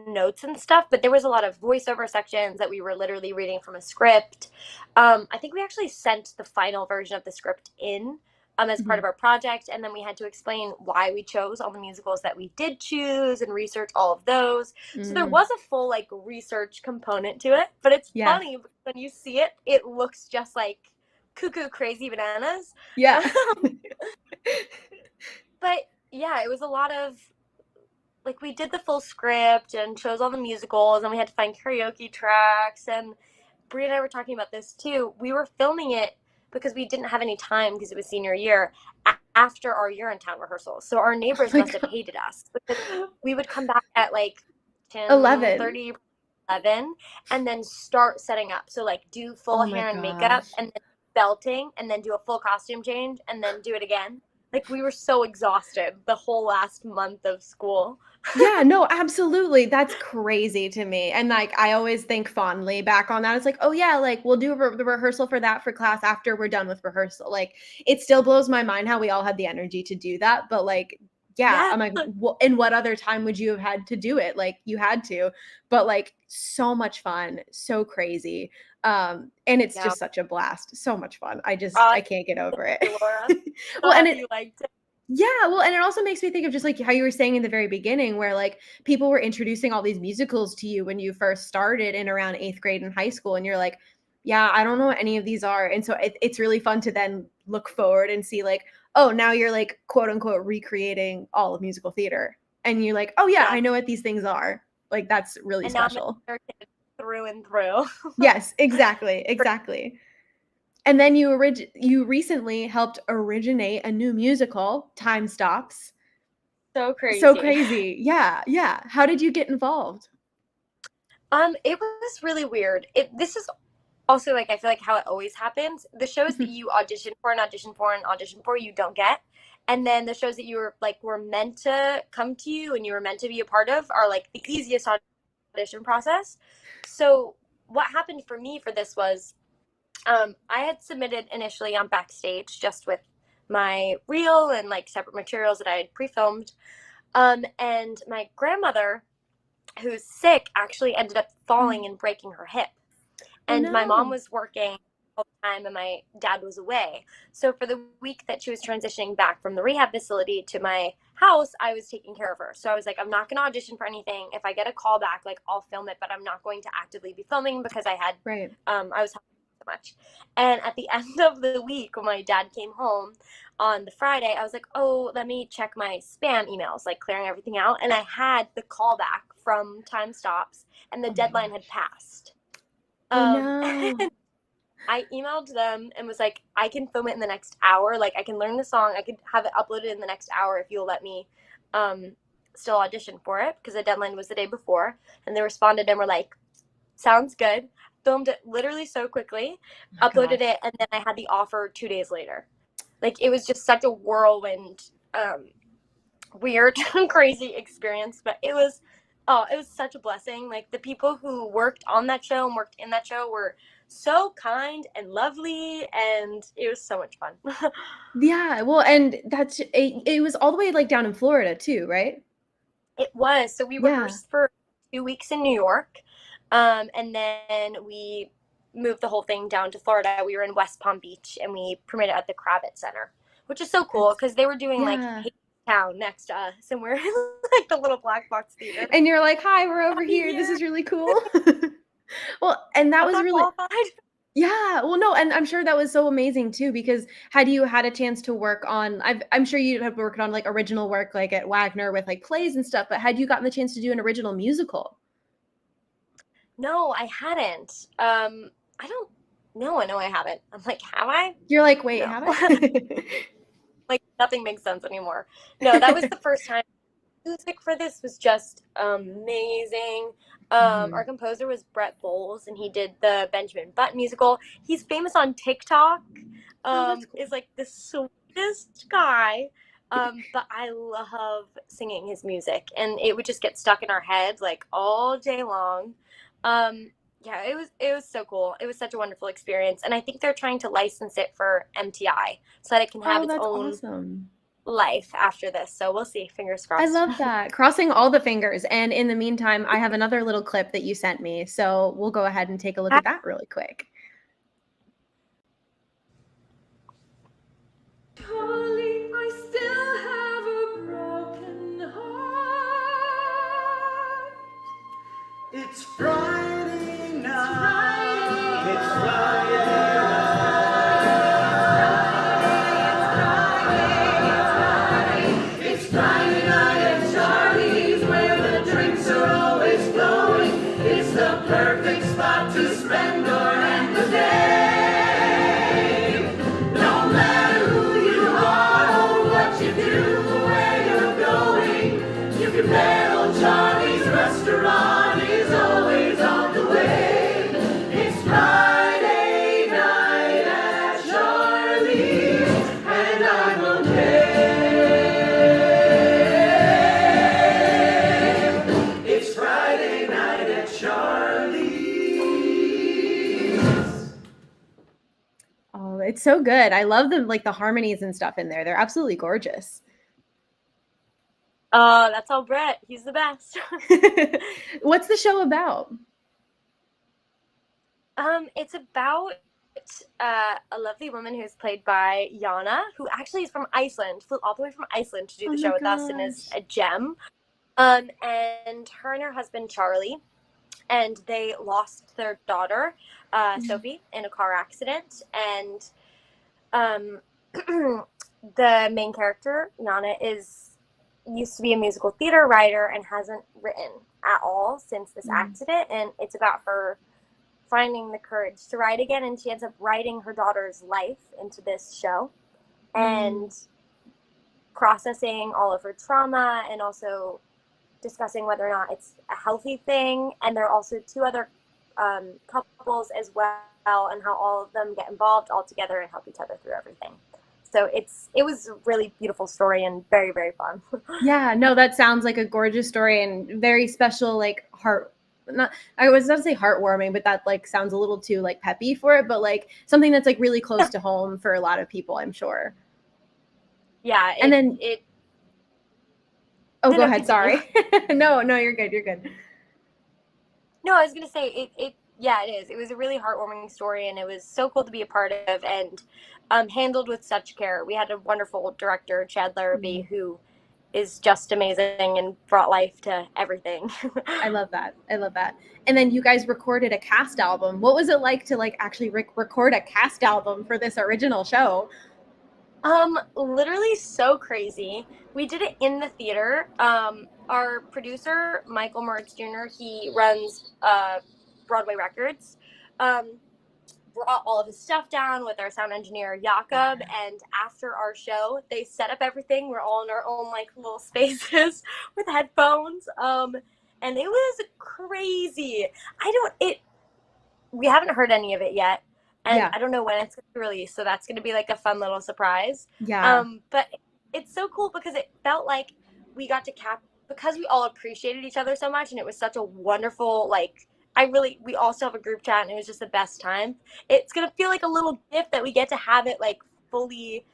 B: notes and stuff, but there was a lot of voiceover sections that we were literally reading from a script. I think we actually sent the final version of the script in as part of our project, and then we had to explain why we chose all the musicals that we did choose and research all of those. So there was a full like research component to it, but it's funny because when you see it, it looks just like cuckoo crazy bananas.
A: Yeah.
B: But yeah, it was a lot of like, we did the full script and chose all the musicals, and we had to find karaoke tracks. And Brie and I were talking about this too. We were filming it because we didn't have any time because it was senior year after our Urinetown rehearsals. So our neighbors must have hated us because we would come back at like 10:30, 11, and then start setting up. So like do full hair and makeup, and then belting, and then do a full costume change, and then do it again. Like, we were so exhausted the whole last month of school.
A: Yeah, no, absolutely. That's crazy to me. And like, I always think fondly back on that. It's like, oh yeah, like we'll do the rehearsal for that for class after we're done with rehearsal. Like, it still blows my mind how we all had the energy to do that. But like, yeah, I'm like, well, in what other time would you have had to do it? Like, you had to, but like, so much fun, so crazy. And it's just such a blast. So much fun. I can't get over it.
B: Lora.
A: Well, and
B: you liked it.
A: Yeah, well, and it also makes me think of just like how you were saying in the very beginning, where like people were introducing all these musicals to you when you first started in around 8th grade in high school, and you're like, yeah, I don't know what any of these are. And so it's really fun to then look forward and see like, oh, now you're like quote unquote recreating all of musical theater, and you're like, oh yeah, I know what these things are. Like, that's really special.
B: Now I'm through and through.
A: Yes, exactly. And then you recently helped originate a new musical, Time Stops.
B: So crazy.
A: So crazy. Yeah. How did you get involved?
B: It was really weird. This is also like, I feel like how it always happens. The shows that you audition for and audition for and audition for, you don't get. And then the shows that you were meant to come to you and you were meant to be a part of are like the easiest audition process. So what happened for me for this was, I had submitted initially on Backstage just with my reel and like separate materials that I had pre-filmed. And my grandmother, who's sick, actually ended up falling and breaking her hip. And my mom was working all the time and my dad was away. So for the week that she was transitioning back from the rehab facility to my house, I was taking care of her. So I was like, I'm not going to audition for anything. If I get a call back, like I'll film it, but I'm not going to actively be filming because I had, I was helping so much. And at the end of the week, when my dad came home on the Friday, I was like, oh, let me check my spam emails, like clearing everything out. And I had the call back from Time Stops, and the deadline had passed.
A: No.
B: I emailed them and was like, I can film it in the next hour. Like, I can learn the song. I could have it uploaded in the next hour if you'll let me still audition for it, because the deadline was the day before. And they responded and were like, sounds good. Filmed it literally so quickly, uploaded it, and then I had the offer 2 days later. Like, it was just such a whirlwind, weird, crazy experience. But it was such a blessing. Like, the people who worked on that show and worked in that show were so kind and lovely, and it was so much fun.
A: Yeah, well, and it was all the way like down in Florida too, right?
B: It was. So we rehearsed for 2 weeks in New York, and then we moved the whole thing down to Florida. We were in West Palm Beach, and we premiered it at the Kravitz Center, which is so cool because they were doing like town next to us, and we're in like the little black box theater.
A: And you're like, hi, we're over here. This is really cool. Well, and that was really
B: qualified.
A: Yeah, well, no, and I'm sure that was so amazing too, because had you had a chance to work on, I'm sure you have worked on like original work like at Wagner with like plays and stuff, but had you gotten the chance to do an original musical?
B: No, I hadn't. I don't know. I know I haven't. I'm like, have I?
A: You're like, wait, have I?
B: Like, nothing makes sense anymore. No, that was the first time music for this was just amazing.
A: Mhm.
B: Our composer was Brett Bowles, and he did the Benjamin Button musical. He's famous on TikTok.
A: Oh, that's cool.
B: Is like the sweetest guy. But I love singing his music, and it would just get stuck in our heads like all day long. Yeah, it was so cool. It was such a wonderful experience, and I think they're trying to license it for MTI so that it can have
A: Oh,
B: its
A: that's
B: own
A: awesome.
B: life after this. So we'll see. Fingers
A: I
B: crossed.
A: love that. Crossing all the fingers. And in the meantime, I have another little clip that you sent me. So we'll go ahead and take a look at that really quick.
C: Charlie, I still have a broken heart.
D: It's Friday night.
C: It's
D: It's Friday night at Charlie's, where the drinks are always flowing. It's the perfect spot to spend or end the day. No matter who you are or what you do, where you're going, you can bet old Charlie's restaurant is always on the way. It's Friday night at Charlie's, and I'm okay. It's Friday night at Charlie's.
A: Oh, it's so good. I love the harmonies and stuff in there. They're absolutely gorgeous.
B: That's all Brett. He's the best.
A: What's the show about?
B: It's about a lovely woman who's played by Jana, who actually is from Iceland, flew all the way from Iceland to do
A: Oh
B: the
A: my
B: show with us, and is
A: gosh.
B: a gem. And her and her husband Charlie, and they lost their daughter, Sophie, in a car accident. And the main character, Jana, used to be a musical theater writer and hasn't written at all since this accident. And it's about her finding the courage to write again, and she ends up writing her daughter's life into this show and processing all of her trauma, and also discussing whether or not it's a healthy thing. And there are also two other couples as well, and how all of them get involved all together and help each other through everything. So it was a really beautiful story and very, very fun.
A: Yeah, no, that sounds like a gorgeous story and very special, like I was going to say heartwarming, but that like sounds a little too like peppy for it, but like something that's like really close to home for a lot of people, I'm sure.
B: Yeah.
A: And then go ahead.
B: Continue.
A: Sorry. No, you're good. You're good.
B: No, I was going to say it is. It was a really heartwarming story, and it was so cool to be a part of, and handled with such care. We had a wonderful director, Chad Larrabee, who is just amazing and brought life to everything.
A: I love that. And then you guys recorded a cast album. What was it like to like actually record a cast album for this original show?
B: Literally so crazy. We did it in the theater. Our producer, Michael Moritz Jr., he runs Broadway Records. Brought all of his stuff down with our sound engineer Jakob, and after our show they set up everything. We're all in our own like little spaces with headphones, and it was crazy. We haven't heard any of it yet, and I don't know when it's going to be released, so that's going to be like a fun little surprise. But it's so cool because it felt like we got to because we all appreciated each other so much, and it was such a wonderful like we all still have a group chat, and it was just the best time. It's gonna feel like a little gift that we get to have it like fully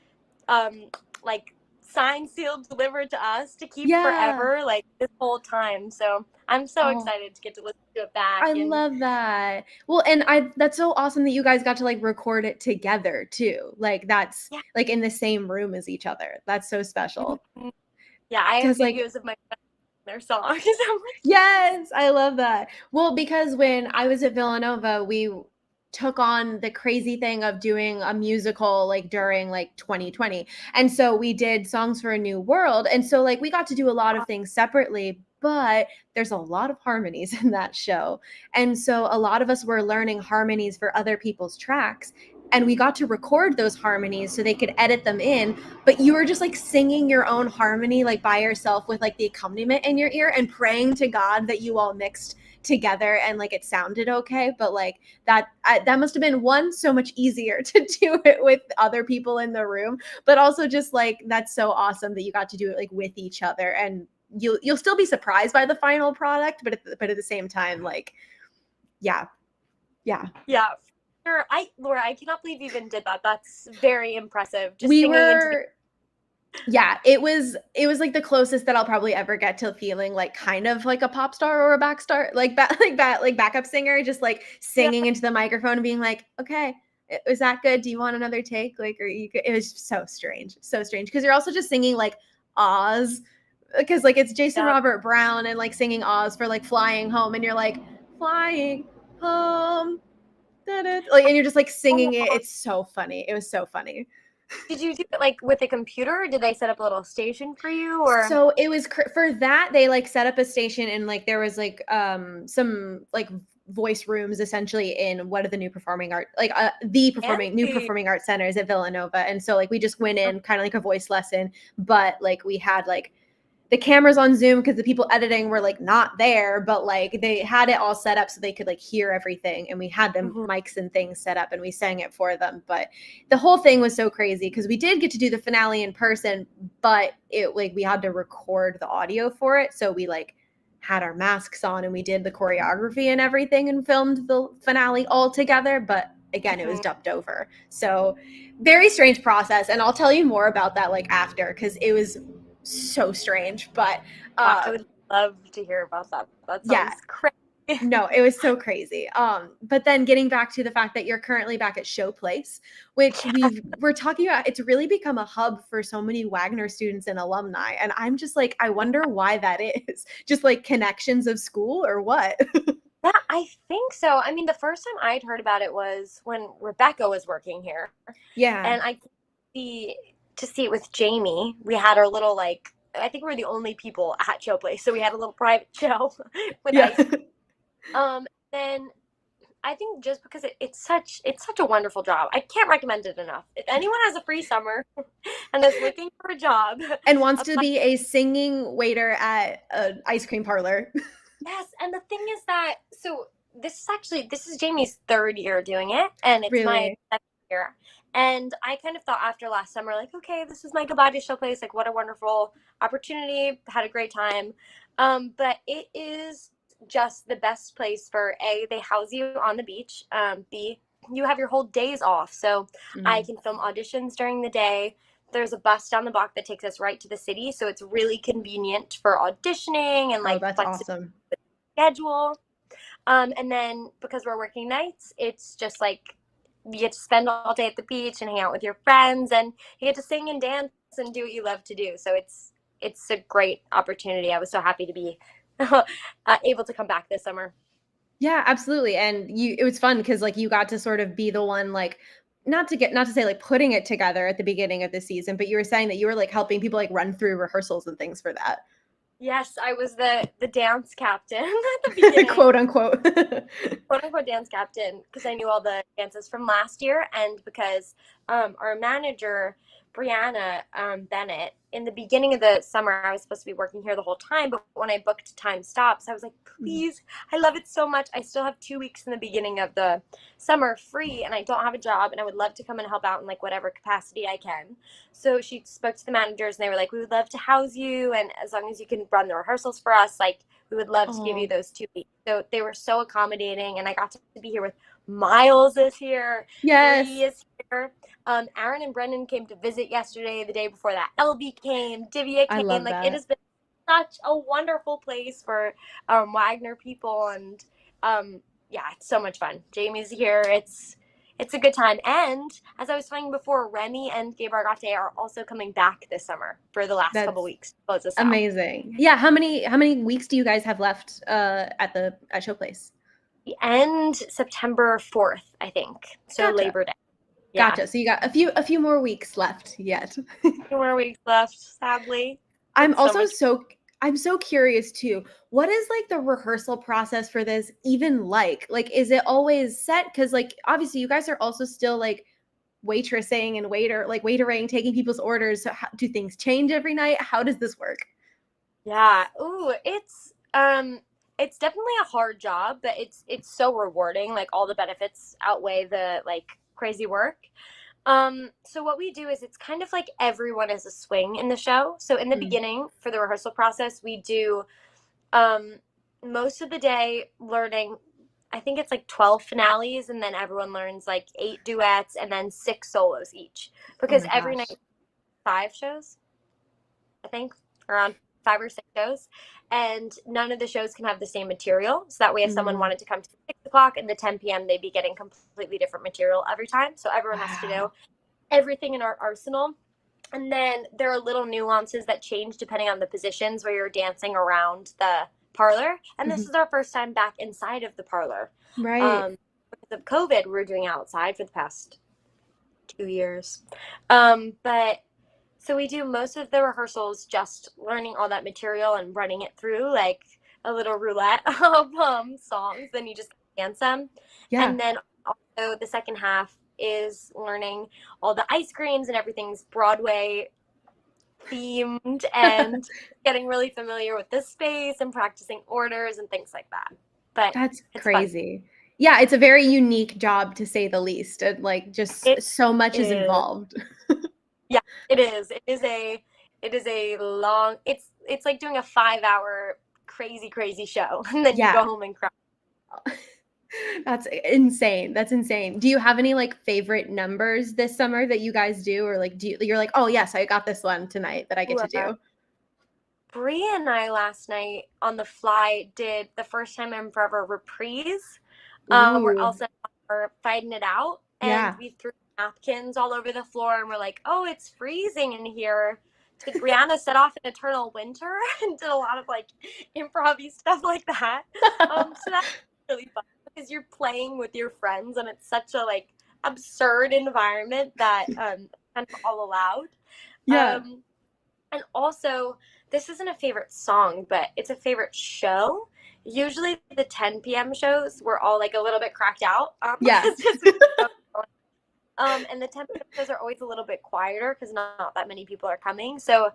B: like signed, sealed, delivered to us to keep forever, like this whole time. So I'm so excited to get to listen to it back.
A: I love that. Well, and that's so awesome that you guys got to like record it together too. Like that's like in the same room as each other. That's so special.
B: Yeah, I have videos of my their songs.
A: Yes, I love that. Well, because when I was at Villanova, we took on the crazy thing of doing a musical like during like 2020. And so we did Songs for a New World. And so like we got to do a lot of things separately, but there's a lot of harmonies in that show. And so a lot of us were learning harmonies for other people's tracks. and we got to record those harmonies so they could edit them in, but you were just like singing your own harmony like by yourself with like the accompaniment in your ear and praying to God that you all mixed together and like it sounded okay. But like that must have been, one, so much easier to do it with other people in the room, but also just like that's so awesome that you got to do it like with each other, and you'll still be surprised by the final product, but at the same time, like yeah.
B: Sure. Laura, I cannot believe you even did that. That's very impressive. Just
A: We
B: singing
A: were yeah, it was like the closest that I'll probably ever get to feeling like kind of like a pop star or a back star, like backup singer, just like singing into the microphone and being like, okay, is that good? Do you want another take? Like, or you could, it was so strange because you're also just singing like Oz, because like it's Jason Robert Brown and like singing Oz for like Flying Home, and you're like flying home, like, and you're just like singing it. It's so funny. It was so funny.
B: Did you do it like with a computer, or did they set up a little station for you? Or
A: so it was for that they like set up a station, and like there was like some like voice rooms essentially in one of the new performing art, like new performing arts centers at Villanova, and so like we just went in kind of like a voice lesson, but like we had like the cameras on Zoom because the people editing were like not there, but like they had it all set up so they could like hear everything, and we had the mics and things set up and we sang it for them. But the whole thing was so crazy because we did get to do the finale in person, but it like we had to record the audio for it, so we like had our masks on and we did the choreography and everything and filmed the finale all together, but again it was dubbed over. So very strange process, and I'll tell you more about that like after, because it was so strange. But
B: I would love to hear about that. That sounds crazy.
A: No, it was so crazy. But then getting back to the fact that you're currently back at Showplace, which we're talking about, it's really become a hub for so many Wagner students and alumni. And I'm just like, I wonder why that is. Just like connections of school or what?
B: Yeah, I think so. I mean, the first time I'd heard about it was when Rebecca was working here.
A: Yeah.
B: And I to see it with Jamie. We had our little like, I think we were the only people at Showplace, so we had a little private show with then I think just because it's such a wonderful job. I can't recommend it enough. If anyone has a free summer and is looking for a job
A: and wants to be a singing waiter at an ice cream parlor.
B: Yes, and the thing is that this is Jamie's third year doing it, and it's my second year. And I kind of thought after last summer, like, okay, this is my goodbye to Showplace. Like, what a wonderful opportunity. Had a great time. But it is just the best place for A, they house you on the beach. B, you have your whole days off. So I can film auditions during the day. There's a bus down the block that takes us right to the city. So it's really convenient for auditioning and like
A: that's awesome
B: schedule. And then because we're working nights, it's just like you get to spend all day at the beach and hang out with your friends, and you get to sing and dance and do what you love to do. So it's a great opportunity. I was so happy to be able to come back this summer.
A: Yeah, absolutely. And it was fun because like you got to sort of be the one, like not to say like putting it together at the beginning of the season, but you were saying that you were like helping people like run through rehearsals and things for that.
B: Yes, I was the dance captain at the beginning.
A: Quote unquote.
B: Quote unquote dance captain, because I knew all the dances from last year, and because our manager Brianna Bennett, in the beginning of the summer, I was supposed to be working here the whole time, but when I booked time stops, I was like, please, I love it so much. I still have 2 weeks in the beginning of the summer free, and I don't have a job, and I would love to come and help out in like whatever capacity I can. So she spoke to the managers, and they were like, we would love to house you, and as long as you can run the rehearsals for us, like we would love to give you those 2 weeks. So they were so accommodating, and I got to be here with Miles is here.
A: Yes.
B: Bree is here. Aaron and Brendan came to visit yesterday. The day before that, LB came. Divya came.
A: I love
B: like
A: that.
B: It has been such a wonderful place for Wagner people, and yeah, it's so much fun. Jamie's here. It's a good time. And as I was saying before, Remy and Gabriel Gate are also coming back this summer for the last couple weeks.
A: Amazing. Yeah. How many weeks do you guys have left at Showplace?
B: The end September 4th, I think. So
A: Gotcha.
B: Labor Day. Yeah.
A: Gotcha. So you got a few more weeks left yet.
B: A few more weeks left, sadly.
A: I'm so curious too. What is like the rehearsal process for this even like? Like, is it always set? Because like obviously you guys are also still like waitressing and waitering, taking people's orders. So do things change every night? How does this work?
B: Yeah. Ooh, it's definitely a hard job, but it's so rewarding. Like all the benefits outweigh the like crazy work. So what we do is it's kind of like everyone is a swing in the show. So in the beginning for the rehearsal process, we do most of the day learning, I think it's like 12 finales, and then everyone learns like 8 duets and then 6 solos each. Because every night 5 shows, I think, around 5 or 6 shows, and none of the shows can have the same material. So that way, if someone wanted to come to 6 o'clock and the 10 p.m., they'd be getting completely different material every time. So everyone has to know everything in our arsenal. And then there are little nuances that change depending on the positions where you're dancing around the parlor. And this is our first time back inside of the parlor.
A: Right.
B: Because of COVID, we were doing outside for the past 2 years. But so we do most of the rehearsals just learning all that material and running it through like a little roulette of songs. Then you just dance them.
A: Yeah.
B: And then also the second half is learning all the ice creams and everything's Broadway themed and getting really familiar with the space and practicing orders and things like that. But
A: That's
B: it's
A: crazy. Fun. Yeah, it's a very unique job to say the least. And like just so much is involved.
B: Yeah, it is. It is a long, it's like doing a 5-hour crazy show and then you go home and cry.
A: That's insane. That's insane. Do you have any like favorite numbers this summer that you guys do, or like you're like, oh yes, I got this one tonight that I get to do?
B: Bria and I last night on the fly did the First Time in Forever reprise. We're also fighting it out, and we threw napkins all over the floor, and we're like, oh, it's freezing in here. So Brianna set off an Eternal Winter and did a lot of like improv-y stuff like that. So that's really fun because you're playing with your friends, and it's such a like absurd environment that kind of all allowed. And also, this isn't a favorite song, but it's a favorite show. Usually the 10 p.m. shows, we're all like a little bit cracked out. And the 10 p.m. shows are always a little bit quieter because not that many people are coming. So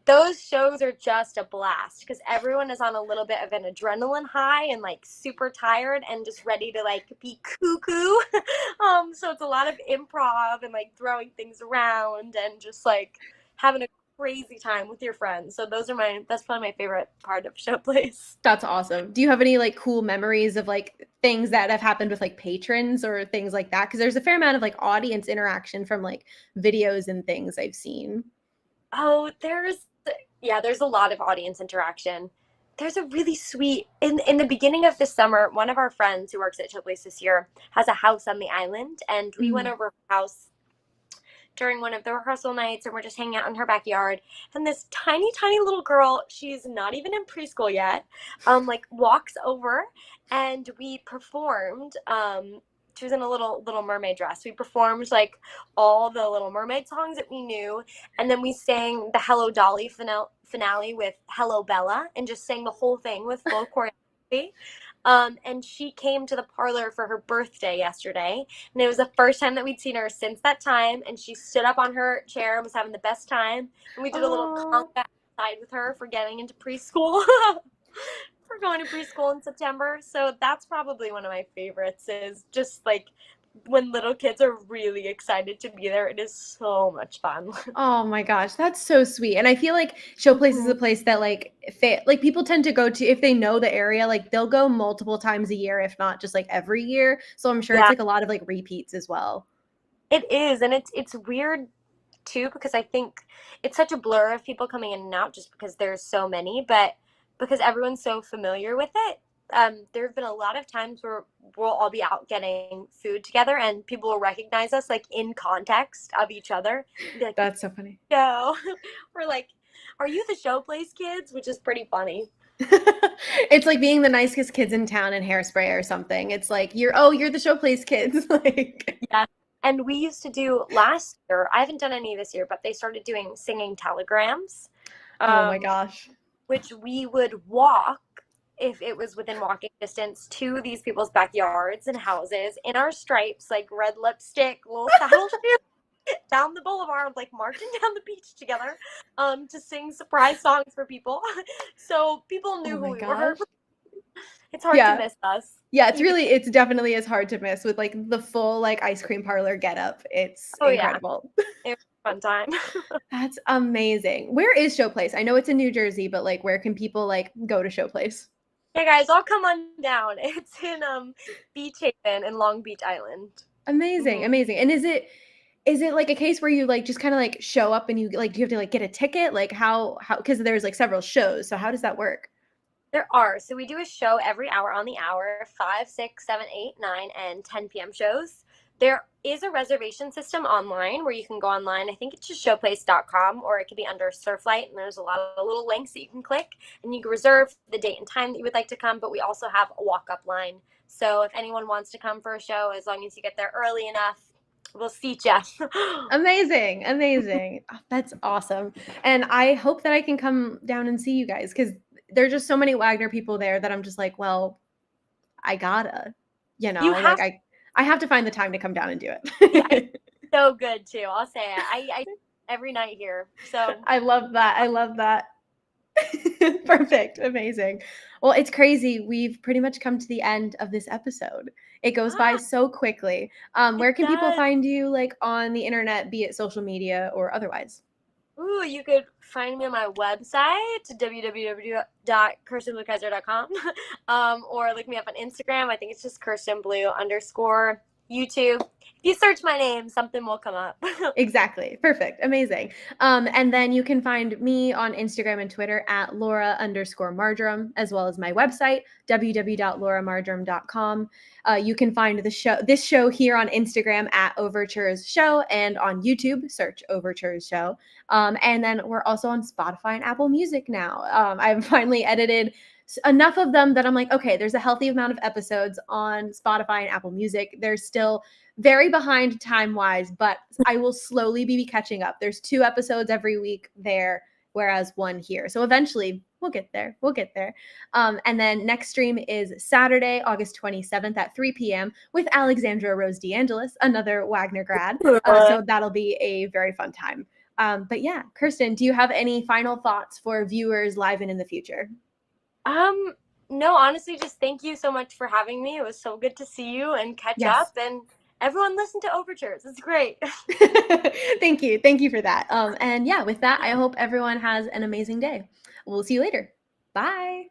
B: those shows are just a blast because everyone is on a little bit of an adrenaline high and like super tired and just ready to like be cuckoo. So it's a lot of improv and like throwing things around and just like having a crazy time with your friends. So that's probably my favorite part of show plays.
A: That's awesome. Do you have any like cool memories of like things that have happened with like patrons or things like that? Because there's a fair amount of like audience interaction from like videos and things I've seen.
B: Oh, there's a lot of audience interaction. There's a really sweet in the beginning of the summer, one of our friends who works at Showplace this year has a house on the island, and we went over her house during one of the rehearsal nights, and we're just hanging out in her backyard, and this tiny little girl, she's not even in preschool yet, like walks over, and we performed she was in a little mermaid dress. We performed like all the Little Mermaid songs that we knew, and then we sang the Hello Dolly finale with Hello Bella and just sang the whole thing with full choreography. And she came to the parlor for her birthday yesterday, and it was the first time that we'd seen her since that time, and she stood up on her chair and was having the best time, and we did a little conga outside with her for getting into preschool. For going to preschool in September. So that's probably one of my favorites, is just like when little kids are really excited to be there. It is so much fun.
A: Oh my gosh, that's so sweet. And I feel like Showplace is a place that like people tend to go to if they know the area, like they'll go multiple times a year, if not just like every year. So I'm sure it's like a lot of like repeats as well.
B: It is, and it's weird too, because I think it's such a blur of people coming in and out just because there's so many, but because everyone's so familiar with it, there have been a lot of times where we'll all be out getting food together and people will recognize us like in context of each other. Be like,
A: that's so funny.
B: No, we're like, are you the Showplace kids? Which is pretty funny.
A: It's like being the nicest kids in town in Hairspray or something. It's like you're the Showplace kids. Like
B: yeah. And we used to do last year, I haven't done any this year, but they started doing singing telegrams.
A: Oh my gosh.
B: Which we would walk if it was within walking distance to these people's backyards and houses in our stripes, like red lipstick, little saddle shoes, down the boulevard, like marching down the beach together, to sing surprise songs for people. So people knew
A: Oh
B: who
A: my
B: we
A: gosh.
B: were. It's hard to
A: Yeah.
B: miss us.
A: Yeah, it's definitely is hard to miss with like the full like ice cream parlor get up. It's
B: Oh yeah,
A: incredible.
B: it was a fun time.
A: That's amazing. Where is Showplace? I know it's in New Jersey, but like where can people like go to Showplace?
B: Hey guys, I'll come on down. It's in Beach Haven in Long Beach Island.
A: Amazing, amazing. And is it like a case where you like just kind of like show up and you like do you have to like get a ticket? Like how because there's like several shows. So how does that work?
B: There are. So we do a show every hour on the hour, 5, 6, 7, 8, 9, and 10 p.m. shows. There is a reservation system online where you can go online. I think it's just showplace.com, or it could be under Surflight, and there's a lot of little links that you can click, and you can reserve the date and time that you would like to come. But we also have a walk-up line. So if anyone wants to come for a show, as long as you get there early enough, we'll seat you.
A: Amazing, amazing. Oh, that's awesome. And I hope that I can come down and see you guys because there's just so many Wagner people there that I'm just like, well, I gotta,
B: You
A: like
B: have
A: I have to find the time to come down and do
B: Yeah,
A: it.
B: so good too. I'll say it. I every night here. So
A: I love that. I love that. Perfect. Amazing. Well, it's crazy. We've pretty much come to the end of this episode. It goes by so quickly. Where
B: it
A: can people
B: does.
A: find you like on the internet, be it social media or otherwise?
B: Ooh, you could find me on my website, www.kirstenbluekaiser.com, or look me up on Instagram. I think it's just Kirsten Bleu _ YouTube. If you search my name, something will come up.
A: Exactly. Perfect. Amazing. And then you can find me on Instagram and Twitter at Lora_Marjoram, as well as my website, www.loramarjoram.com. You can find this show here on Instagram at Overtures Show, and on YouTube, search Overtures Show. And then we're also on Spotify and Apple Music now. I've finally edited enough of them that I'm like, okay, there's a healthy amount of episodes on Spotify and Apple Music. There's still very behind time-wise, but I will slowly be catching up. There's 2 episodes every week there, whereas 1 here. So eventually we'll get there. We'll get there. And then next stream is Saturday, August 27th at 3 p.m. with Alexandra Rose DeAngelis, another Wagner grad. So that'll be a very fun time. But yeah, Kirsten, do you have any final thoughts for viewers live and in the future?
B: No, honestly, just thank you so much for having me. It was so good to see you and catch up, and everyone listen to Overtures. It's great.
A: Thank you. Thank you for that. And yeah, with that, I hope everyone has an amazing day. We'll see you later. Bye.